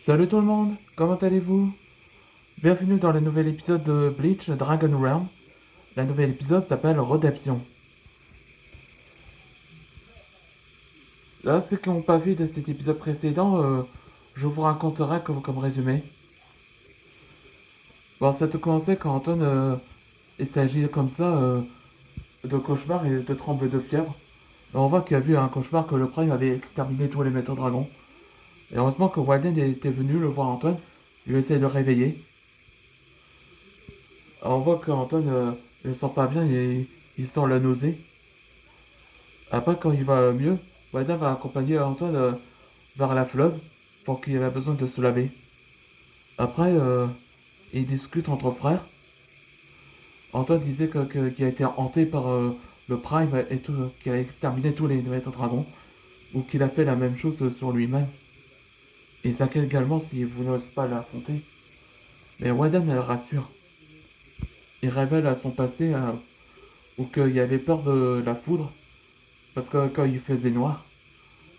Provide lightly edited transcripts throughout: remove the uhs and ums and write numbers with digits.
Salut tout le monde, comment allez-vous? Bienvenue dans le nouvel épisode de Bleach Dragon Realm. Le nouvel épisode s'appelle Redemption. Là, ceux qui n'ont pas vu de cet épisode précédent, je vous raconterai comme résumé. Bon, ça a tout commencé quand Anton il s'agit comme ça de cauchemar et de tremble de fièvre. Et on voit qu'il a vu un cauchemar que le Prime avait exterminé tous les maîtres dragons. Et heureusement que Walden était venu le voir Anton, il essaie de le réveiller. Alors, on voit qu'Anton il sent pas bien et il sent la nausée. Après, quand il va mieux, Walden va accompagner Antoine vers la fleuve pour qu'il ait besoin de se laver. Après, ils discutent entre frères. Antoine disait qu'il a été hanté par le Prime et qu'il a exterminé tous les maîtres dragons, ou qu'il a fait la même chose sur lui-même. Il s'inquiète également si vous n'osez pas l'affronter. Mais Walden le rassure. Il révèle à son passé ou qu'il avait peur de la foudre, parce que quand il faisait noir.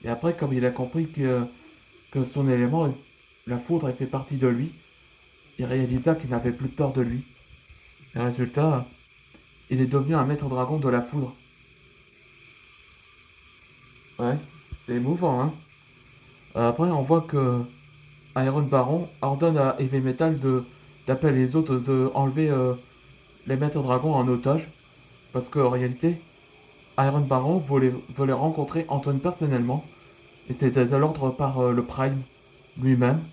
Et après, comme il a compris que son élément, la foudre, elle fait partie de lui, il réalisa qu'il n'avait plus peur de lui. Et résultat, il est devenu un maître dragon de la foudre. Ouais, c'est émouvant, hein. Après, on voit que Iron Baron ordonne à Heavy Metal d'appeler les autres de enlever les maîtres dragons en otage. Parce qu'en réalité, Iron Baron voulait rencontrer Antoine personnellement. Et c'était à l'ordre par le Prime lui-même.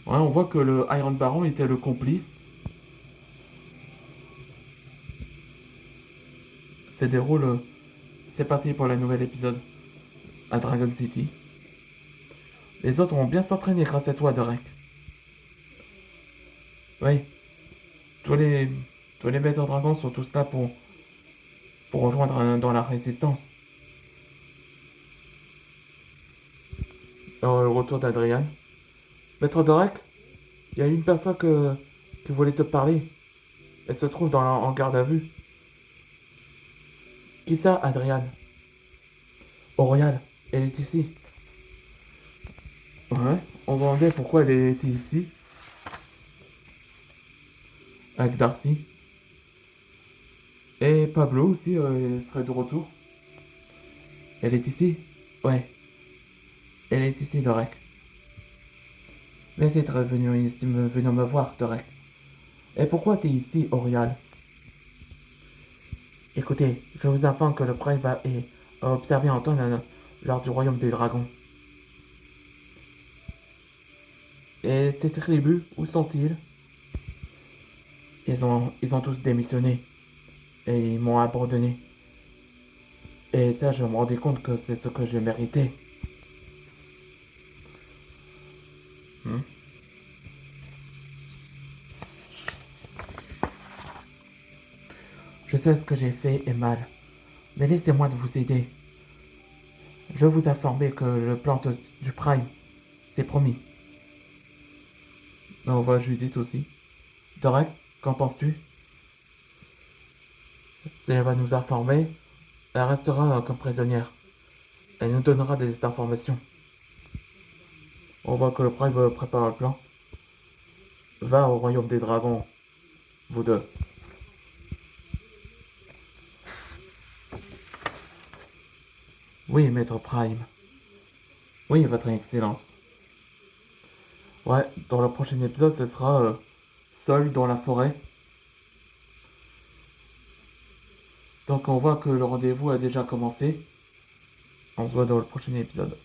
Ouais, on voit que le Iron Baron était le complice. C'est déroule. C'est parti pour le nouvel épisode à Dragon City. Les autres ont bien s'entraîné grâce à toi, Derek. Oui, tous les, tous les maîtres dragons sont tous là pour rejoindre dans la résistance. Le retour d'Adrian. Maître Derek, il y a une personne qui voulait te parler. Elle se trouve en garde à vue. Qui ça, Adrian? Aurial, elle est ici. Ouais, on se demandait pourquoi elle était ici, avec Darcy. Et Pablo aussi serait de retour. Elle est ici? Ouais, elle est ici, Dorek. Laissez être venir me voir, Dorek. Et pourquoi t'es ici, Orial? Écoutez, je vous informe que le Prime a observé Anton lors du royaume des dragons. Et tes tribus, où sont-ils? Ils ont tous démissionné. Et ils m'ont abandonné. Et ça, je me rendais compte que c'est ce que je méritais. Hmm. Je sais ce que j'ai fait est mal. Mais laissez-moi de vous aider. Je vous informer que le plan du Prime, c'est promis. On voit Judith aussi. Dorek, qu'en penses-tu? Si elle va nous informer, elle restera comme prisonnière. Elle nous donnera des informations. On voit que le Prime prépare le plan. Va au royaume des dragons, vous deux. Oui, maître Prime. Oui, votre excellence. Ouais, dans le prochain épisode, ce sera seul dans la forêt. Donc on voit que le rendez-vous a déjà commencé. On se voit dans le prochain épisode.